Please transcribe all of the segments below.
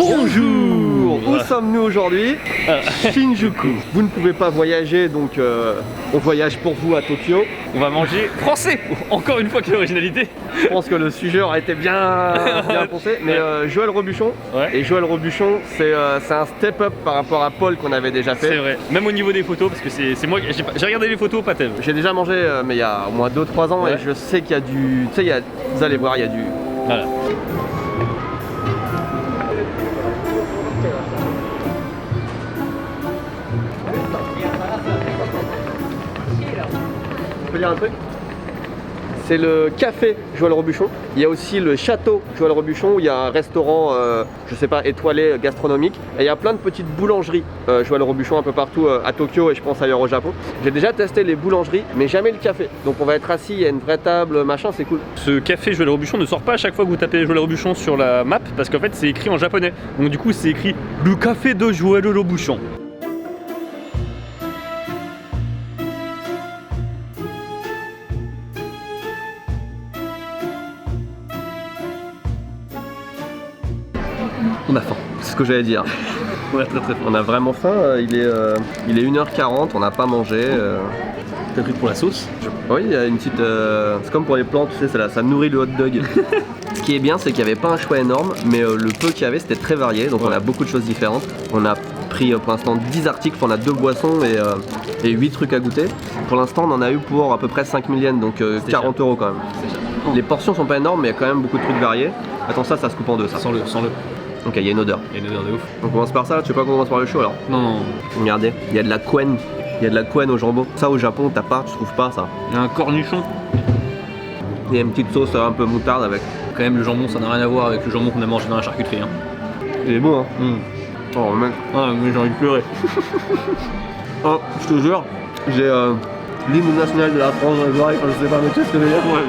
Bonjour. Où sommes-nous aujourd'hui? Shinjuku. Vous ne pouvez pas voyager, donc on voyage pour vous à Tokyo. On va manger français. Encore une fois, quelle originalité. Je pense que le sujet aurait été bien pensé. Mais Joël Robuchon, et Joël Robuchon, c'est un step-up par rapport à Paul qu'on avait déjà fait. C'est vrai. Même au niveau des photos, parce que c'est moi, j'ai regardé les photos, pas tel. J'ai déjà mangé, mais il y a au moins 2-3 ans, et je sais qu'il y a du... Tu sais, vous allez voir, il y a du... Voilà. Je peux dire un truc? C'est le café Joël Robuchon. Il y a aussi le château Joël Robuchon où il y a un restaurant, je sais pas, étoilé gastronomique. Et il y a plein de petites boulangeries Joël Robuchon un peu partout à Tokyo et je pense ailleurs au Japon. J'ai déjà testé les boulangeries, mais jamais le café. Donc on va être assis, il y a une vraie table, machin, c'est cool. Ce café Joël Robuchon ne sort pas à chaque fois que vous tapez Joël Robuchon sur la map parce qu'en fait c'est écrit en japonais. Donc du coup c'est écrit le café de Joël Robuchon. On a faim, c'est ce que j'allais dire. On a très faim. On a vraiment faim, il est 1h40, on n'a pas mangé. T'as pris pour la sauce? Oui, il y a une petite... c'est comme pour les plantes, tu sais, ça nourrit le hot dog. Ce qui est bien, c'est qu'il n'y avait pas un choix énorme, mais le peu qu'il y avait, c'était très varié, donc on a beaucoup de choses différentes. On a pris pour l'instant 10 articles, on a 2 boissons et 8 trucs à goûter. Pour l'instant, on en a eu pour à peu près 5000 yens, donc 40 € quand même. Les portions sont pas énormes, mais il y a quand même beaucoup de trucs variés. Attends, ça se coupe en deux, ça. Sans le. Ok, il y a une odeur. Il y a une odeur de ouf. On commence par ça, là, tu veux pas qu'on commence par le chaud alors? Non. Regardez, il y a de la quen. Il y a de la quen au jambon. Ça au Japon, t'as pas, tu trouves pas ça. Il y a un cornichon. Il y a une petite sauce un peu moutarde avec. Quand même le jambon ça n'a rien à voir avec le jambon qu'on a mangé dans la charcuterie. Hein. Il est bon hein. Oh mec. Ah mais j'ai envie de pleurer. Oh, je te jure, j'ai l'hymne national de la France dans les oreilles quand je sais pas, mais qu'est-ce que je veux dire? Ouais,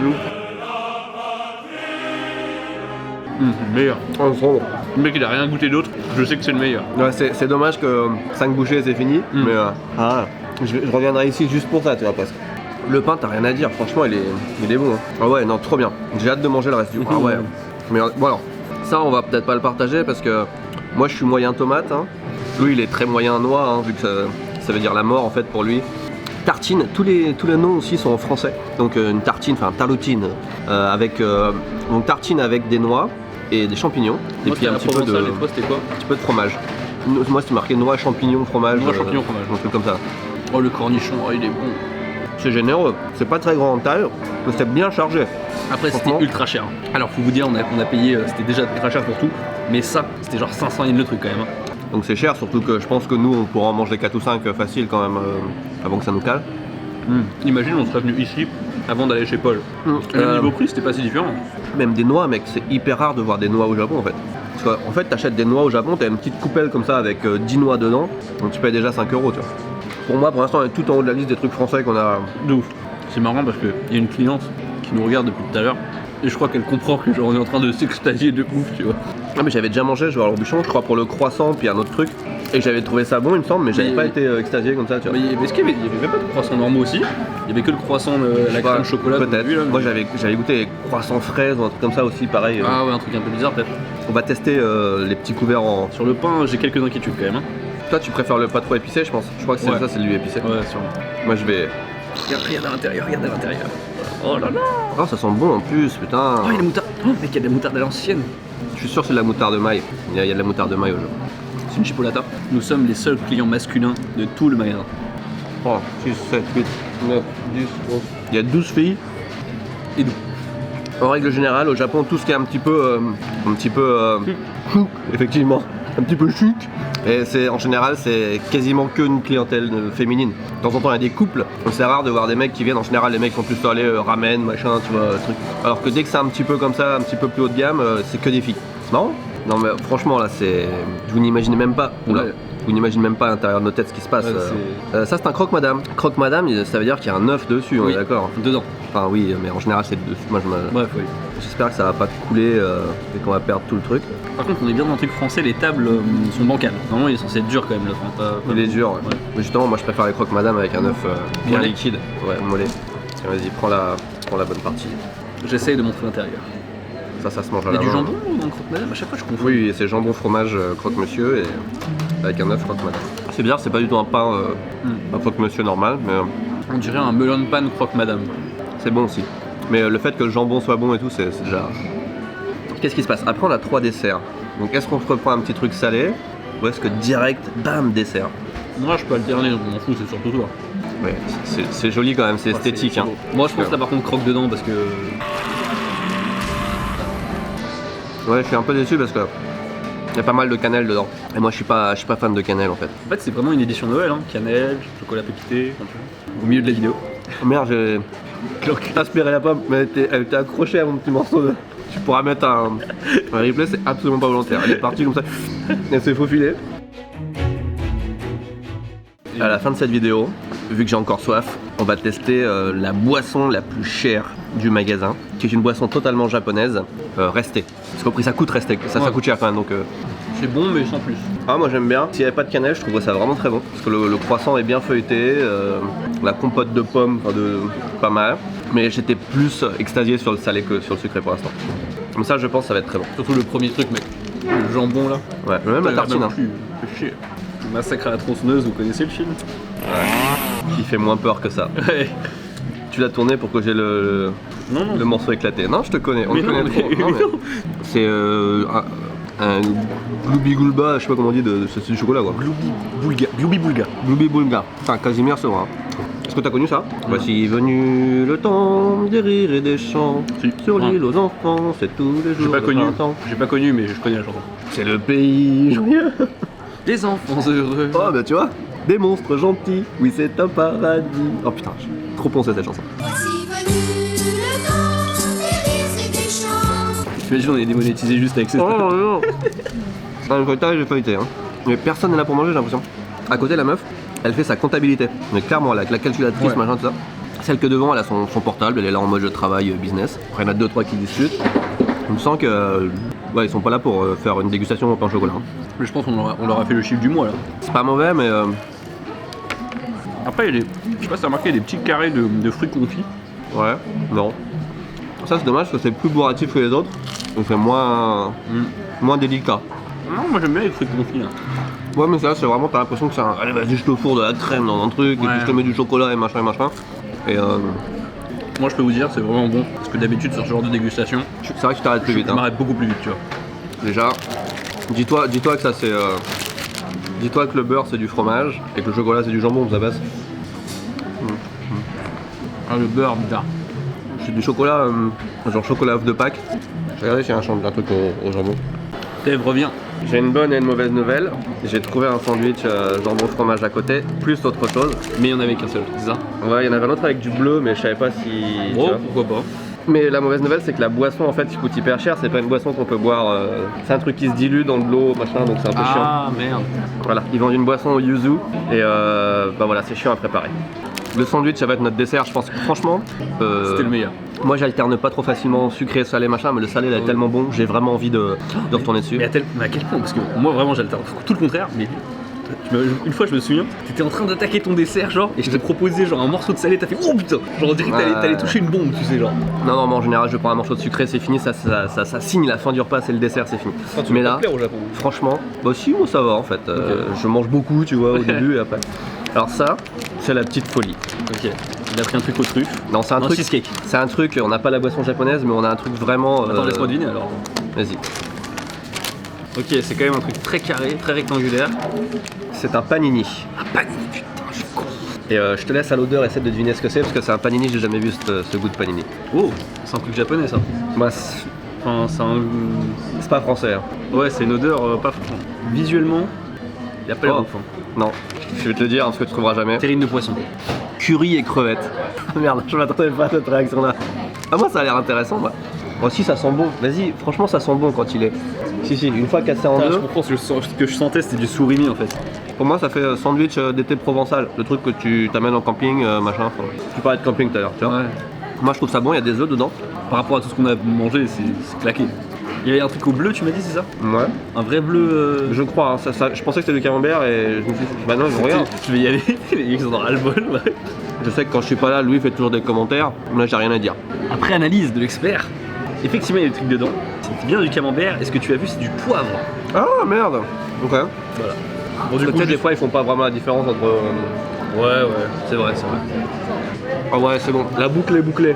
c'est le meilleur. Oh, c'est bon. Le mec il a rien goûté d'autre, je sais que c'est le meilleur. Ouais, c'est dommage que 5 bouchées c'est fini, mais je reviendrai ici juste pour ça, tu vois, presque. Le pain, t'as rien à dire, franchement, il est bon. Hein. Ah ouais, non, trop bien. J'ai hâte de manger le reste du pain. Ah ouais. Mais bon, alors, ça, on va peut-être pas le partager parce que moi, je suis moyen tomate. Hein. Lui, il est très moyen noix, hein, vu que ça veut dire la mort en fait pour lui. Tartine, tous les noms aussi sont en français. Donc une tartine, enfin tarloutine, donc tartine avec des noix et des champignons. Moi, et puis un petit peu de fromage. Moi, c'est marqué noix, champignons, fromage. Noix, champignons, fromage. Un truc comme ça. Oh, le cornichon, oh, il est bon. C'est généreux, c'est pas très grand en taille, mais c'est bien chargé. Après c'était ultra cher. Alors faut vous dire, on a payé, c'était déjà très cher pour tout, mais ça, c'était genre 500 yens le truc quand même. Donc c'est cher, surtout que je pense que nous on pourra en manger 4 ou 5 facile quand même, avant que ça nous cale. Imagine on serait venu ici avant d'aller chez Paul. Le niveau prix c'était pas si différent. Même des noix mec, c'est hyper rare de voir des noix au Japon en fait. Parce qu'en fait t'achètes des noix au Japon, t'as une petite coupelle comme ça avec 10 noix dedans, donc tu payes déjà 5 € tu vois. Pour moi, pour l'instant, on est tout en haut de la liste des trucs français qu'on a. De ouf. C'est marrant parce qu'il y a une cliente qui nous regarde depuis tout à l'heure et je crois qu'elle comprend que genre, on est en train de s'extasier de ouf, tu vois. Ah, mais j'avais déjà mangé, je vois le Robuchon, je crois, pour le croissant, puis un autre truc. Et j'avais trouvé ça bon, il me semble, mais j'avais pas été extasié comme ça, tu vois. Mais est-ce qu'il y avait même pas de croissant normaux aussi? Il y avait que le croissant, la crème chocolat. Peut-être. Moi, j'avais goûté les croissants fraises ou un truc comme ça aussi, pareil. Ah ouais, un truc un peu bizarre peut-être. On va tester les petits couverts en. Sur le pain, j'ai quelques inquiétudes quand même. Hein. Toi, tu préfères le pas trop épicé, je pense. Je crois que c'est ça, c'est lui épicé. Ouais, sûrement. Moi, je vais. Regarde à l'intérieur, regarde à l'intérieur. Oh là là. Oh, ça sent bon en plus, putain. Oh, il y a de la moutarde. Oh, mec, il y a de la moutarde à l'ancienne. Je suis sûr que c'est de la moutarde de maille. Il y a de la moutarde de maille au jeu. C'est une chipolata. Nous sommes les seuls clients masculins de tout le magasin. Oh, 6, 7, 8, 9, 10, 11. Il y a 12 filles. Et nous. En règle générale, au Japon, tout ce qui est un petit peu effectivement, un petit peu chic. Et en général, c'est quasiment que une clientèle féminine. De temps en temps, il y a des couples. C'est rare de voir des mecs qui viennent. En général, les mecs font plus aller ramen, machin, tu vois, truc. Alors que dès que c'est un petit peu comme ça, un petit peu plus haut de gamme, c'est que des filles. C'est marrant. Non mais franchement là, vous n'imaginez même pas. Oula. Ouais. Vous n'imaginez même pas à l'intérieur de nos têtes ce qui se passe. Ouais, ça c'est un croque-madame. Croque-madame, ça veut dire qu'il y a un œuf dessus, on est d'accord? Dedans. Enfin oui, mais en général c'est dessus. Moi Bref, oui. J'espère que ça va pas couler et qu'on va perdre tout le truc. Par contre, on est bien dans un truc français, les tables sont bancales. Normalement, il est censé être dur quand même le train. Il est dur, ouais. Mais justement, moi je préfère les croque-madame avec un œuf bien liquide. Ouais, mollet. Tiens, vas-y, prends la bonne partie. J'essaye de montrer l'intérieur. Ça se mange à Il y la a du main. jambon dans le croque-madame, à chaque fois je confonds. Oui, c'est jambon fromage croque-monsieur et avec un œuf croque-madame. C'est bizarre, c'est pas du tout un pain un croque-monsieur normal, mais On dirait un melon pan croque-madame. c'est bon aussi. Mais le fait que le jambon soit bon et tout, c'est déjà... Qu'est-ce qui se passe? Après, on a 3 desserts. Donc, est-ce qu'on se reprend un petit truc salé? Ou est-ce que direct, bam, dessert? Moi je peux alterner, je m'en fous, c'est surtout toi. Ouais, c'est joli quand même, c'est esthétique. Hein. Moi je pense là par contre croque dedans parce que... Ouais, je suis un peu déçu parce que il y a pas mal de cannelle dedans. Et moi, je suis pas fan de cannelle en fait. En fait c'est vraiment une édition Noël, hein. Cannelle, chocolat pépité, au milieu de la vidéo. Oh, merde, j'ai aspiré la pomme, mais elle était accrochée à mon petit morceau de... Tu pourras mettre un replay, c'est absolument pas volontaire. Elle est partie comme ça, elle s'est faufilée. À la fin de cette vidéo, vu que j'ai encore soif, on va tester la boisson la plus chère du magasin, qui est une boisson totalement japonaise, Resté. Parce qu'au prix ça coûte Resté, ça coûte cher quand même donc... C'est bon mais sans plus. Ah moi j'aime bien, s'il n'y avait pas de cannelle je trouverais ça vraiment très bon. Parce que le croissant est bien feuilleté, la compote de pommes, pas mal. Mais j'étais plus extasié sur le salé que sur le sucré pour l'instant. Comme ça je pense que ça va être très bon. Surtout le premier truc mec, le jambon là. Ouais, même la tartine. Hein. Fait chier. Massacre à la tronçonneuse, vous connaissez le film? Il fait moins peur que ça. Ouais. Tu l'as tourné pour que j'ai le morceau éclaté. Non, je te connais, on Mais te non, connaît mais- trop. Non, mais c'est un gloubi goulba, je sais pas comment on dit, c'est du chocolat quoi. Gloubi Boulga. Gloubi boulga. Enfin, Casimir Sera. Est-ce que t'as connu ça? Voici venu le temps des rires et des chants. Sur l'île aux enfants, c'est tous les jours. J'ai pas connu mais je connais la chanson. C'est le pays joyeux. Les enfants heureux. Oh bah tu vois, des monstres gentils, oui c'est un paradis. Oh putain, j'ai trop pensé à cette chanson. Voici venu le temps des rires et des chants. T'imagines on est démonétisé juste avec cette... Oh non. C'est un feuilletage, j'ai feuilleté. Hein. Mais personne n'est là pour manger, j'ai l'impression. À côté, la meuf, elle fait sa comptabilité. Mais clairement, avec la calculatrice, Ouais. machin, tout ça. Celle que devant, elle a son portable, elle est là en mode travail, business. Après, il y en a 2-3 qui discutent. On sent que. Ouais, ils sont pas là pour faire une dégustation au pain au chocolat. Hein. Mais je pense qu'on leur a fait le chiffre du mois là. C'est pas mauvais, mais. Après, je sais pas si t'as remarqué, il y a des petits carrés de fruits confits. Ouais, non. Ça, c'est dommage parce que c'est plus bourratif que les autres. Donc, c'est moins délicat. Non, moi j'aime bien les fruits confits là. Ouais, mais ça, c'est vraiment, t'as l'impression que c'est un. Allez, vas-y, je te fourre de la crème dans un truc, et Ouais. puis je te mets du chocolat et machin et machin. Et Moi je peux vous dire, c'est vraiment bon. Parce que d'habitude, sur ce genre de dégustation, c'est vrai que tu t'arrêtes plus vite. je Hein. m'arrête beaucoup plus vite, tu vois. Déjà, dis-toi que ça c'est. Dis-toi que le beurre c'est du fromage et que le chocolat c'est du jambon, ça passe. Ah, le beurre, putain. C'est du chocolat, genre chocolat œuf de Pâques. J'ai regardé s'il y a un truc au jambon. Steve, reviens. J'ai une bonne et une mauvaise nouvelle. J'ai trouvé un sandwich jambon fromage à côté, plus autre chose. Mais il y en avait qu'un seul, c'est ça? Ouais, il y en avait un autre avec du bleu, mais je savais pas si. tu Oh, vois. pourquoi pas. Mais la mauvaise nouvelle, c'est que la boisson en fait, il coûte hyper cher. C'est pas une boisson qu'on peut boire. C'est un truc qui se dilue dans de l'eau, machin, donc c'est un peu chiant. Ah merde. Voilà, ils vendent une boisson au yuzu et bah voilà, c'est chiant à préparer. Le sandwich, ça va être notre dessert, je pense que franchement. C'était le meilleur. Moi, j'alterne pas trop facilement sucré, salé, machin, mais le salé, là, est tellement bon, j'ai vraiment envie de retourner dessus. Mais à quel point? Parce que moi vraiment j'alterne tout le contraire, mais une fois je me souviens, t'étais en train d'attaquer ton dessert genre et je t'ai proposé genre un morceau de salé, t'as fait oh putain, genre on dirait que t'allais toucher une bombe, tu sais genre. Non, mais en général, je prends un morceau de sucré, c'est fini, ça signe la fin du repas, c'est le dessert, c'est fini. Mais là, au Japon. franchement, bah si, moi ça va en fait. Je mange beaucoup, tu vois, au début et après. Alors ça, c'est la petite folie. Ok. Il a pris un truc aux truffes. Non, c'est un truc. cheesecake. C'est un truc, on n'a pas la boisson japonaise, mais on a un truc vraiment. Attends, laisse-moi deviner alors. Vas-y. Ok, c'est quand même un truc très carré, très rectangulaire. C'est un panini. Un panini, putain, je suis con. Et je te laisse à l'odeur, essaie de deviner ce que c'est, parce que c'est un panini, j'ai jamais vu ce goût de panini. Oh, c'est un truc japonais ça. Moi, Enfin, c'est un. c'est pas français. Hein. Ouais, c'est une odeur pas. Visuellement, il y a pas l'air Oh. ouf. Hein. Non, je vais te le dire, hein, ce que tu trouveras jamais. Terrine de poisson. Curry et crevettes. Merde, je m'attendais pas à cette réaction-là. Ah, moi, ça a l'air intéressant, moi. Moi aussi, ça sent bon. Vas-y, franchement, ça sent bon quand il est. Si, une fois cassé en Je deux, comprends, ce que je sentais c'était du surimi en fait. pour moi, ça fait sandwich d'été provençal. Le truc que tu t'amènes en camping, machin. Enfin, tu parlais de camping tout à l'heure, tu vois. Ouais. Moi, je trouve ça bon, il y a des œufs dedans. Par rapport à tout ce qu'on a mangé, c'est claqué. Il y avait un truc au bleu, tu m'as dit, c'est ça? Ouais. Un vrai bleu. Je crois, hein, je pensais que c'était du camembert et je me suis dit, bah non, je regarde. Je vais y aller, les mecs sont dans le bol. Ouais. Je sais que quand je suis pas là, Louis fait toujours des commentaires. Là, j'ai rien à dire. Après analyse de l'expert, Effectivement, il y a des trucs dedans. C'est bien du camembert. Est-ce que tu as vu, c'est du poivre. Ah merde. Ok. Voilà. Bon, du coup, Peut-être des fois ils font pas vraiment la différence entre. Ouais, c'est vrai. Ah ouais, c'est bon. La boucle est bouclée.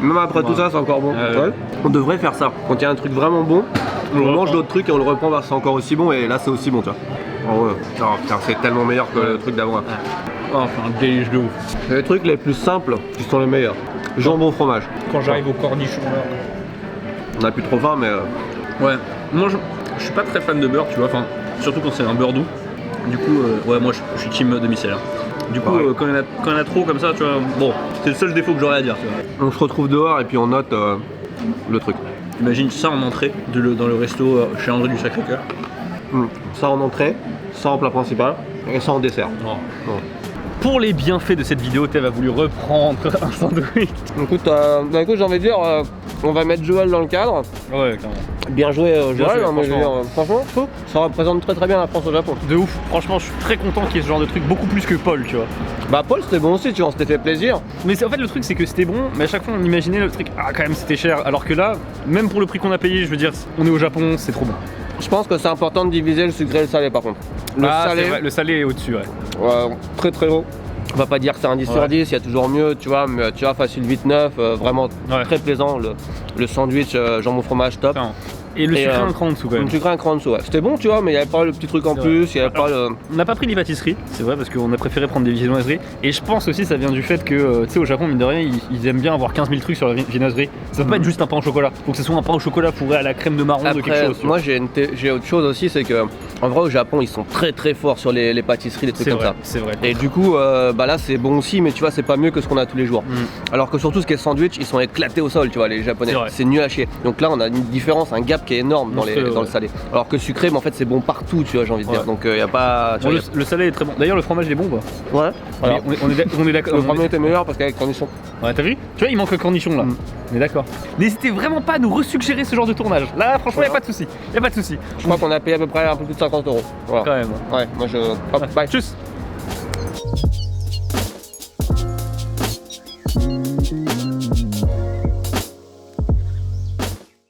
Même après tout ça, c'est encore bon. Ouais. On devrait faire ça. Quand il y a un truc vraiment bon, on mange d'autres trucs et on le reprend, c'est encore aussi bon. Et là, c'est aussi bon, tu vois. Oh ouais. Oh, putain, c'est tellement meilleur que le truc d'avant. Oh, enfin, un délice de ouf. C'est les trucs les plus simples qui sont les meilleurs. Jambon fromage. Quand j'arrive au cornichon là. On a plus trop faim, mais. Ouais. Moi, je suis pas très fan de beurre, tu vois. Enfin, surtout quand c'est un beurre doux. Du coup, ouais, moi, je suis team demi-sel. Du coup, Pareil. quand il y en a trop comme ça, tu vois, bon, c'est le seul défaut que j'aurais à dire, tu vois. On se retrouve dehors et puis on note le truc. Imagine ça en entrée dans le resto chez André du Sacré-Cœur. Ça en entrée, ça en plat principal et ça en dessert. Oh. Pour les bienfaits de cette vidéo, Tev a voulu reprendre un sandwich. Écoute, j'ai envie de dire, on va mettre Joël dans le cadre. Ouais, clairement. Bien joué, Joël. joué, Moi, je veux dire, franchement, je trouve, ça représente très très bien la France au Japon. De ouf, franchement, je suis très content qu'il y ait ce genre de truc, beaucoup plus que Paul, tu vois. Bah, Paul, c'était bon aussi, tu vois, on s'était fait plaisir. Mais en fait, le truc, c'est que c'était bon, mais à chaque fois, on imaginait le truc, ah, quand même, c'était cher. Alors que là, même pour le prix qu'on a payé, je veux dire, on est au Japon, c'est trop bon. Je pense que c'est important de diviser le sucré et le salé par contre. Le salé, c'est vrai, le salé est au-dessus, ouais. très très haut. On va pas dire que c'est un 10 sur 10, il y a toujours mieux, tu vois, mais tu vois, facile 8-9, vraiment Ouais. très plaisant. Le sandwich jambon fromage top. Enfin, et le Et, sucré un cran en dessous, quand même. Le sucré un cran en dessous, ouais. C'était bon, tu vois, mais il n'y avait pas le petit truc en C'est plus, il n'y avait pas le. On n'a pas pris les pâtisseries, c'est vrai, parce qu'on a préféré prendre des viennoiseries. Et je pense aussi ça vient du fait que, tu sais, au Japon, mine de rien, ils aiment bien avoir 15 000 trucs sur la viennoiserie. Ça peut pas être juste un pain au chocolat. Faut que ce soit un pain au chocolat fourré à la crème de marron de quelque Après, chose. tu vois. moi j'ai autre chose aussi, c'est que en vrai au Japon ils sont très très forts sur les pâtisseries, les trucs C'est comme vrai, ça. c'est vrai. Et du coup, bah là c'est bon aussi, mais tu vois, c'est pas mieux que ce qu'on a tous les jours. Alors que surtout ce qui est sandwich, ils sont éclatés au sol, tu vois, les japonais. C'est vrai. C'est nul à chier. Donc là, on a une différence, un gap qui est énorme dans, Monstrueux, dans le ouais. salé. Alors que sucré, mais en fait, c'est bon partout, tu vois, j'ai envie de dire. Ouais. Donc y a pas. Tu Bon, vois, le salé est très bon. D'ailleurs, le fromage il est bon, quoi. Ouais. Alors, Mais on est d'accord. le premier était meilleur parce qu'avec cornichon. Ouais, t'as vu? Tu vois, il manque le cornichon là. On est d'accord. N'hésitez vraiment pas à nous resuggérer ce genre de tournage. Là, franchement, Voilà. y a pas de souci. Y a pas de souci. Je crois qu'on a payé à peu près un peu plus de 50 €. Voilà. Quand même. Ouais, moi je. Hop, bye. Tchuss.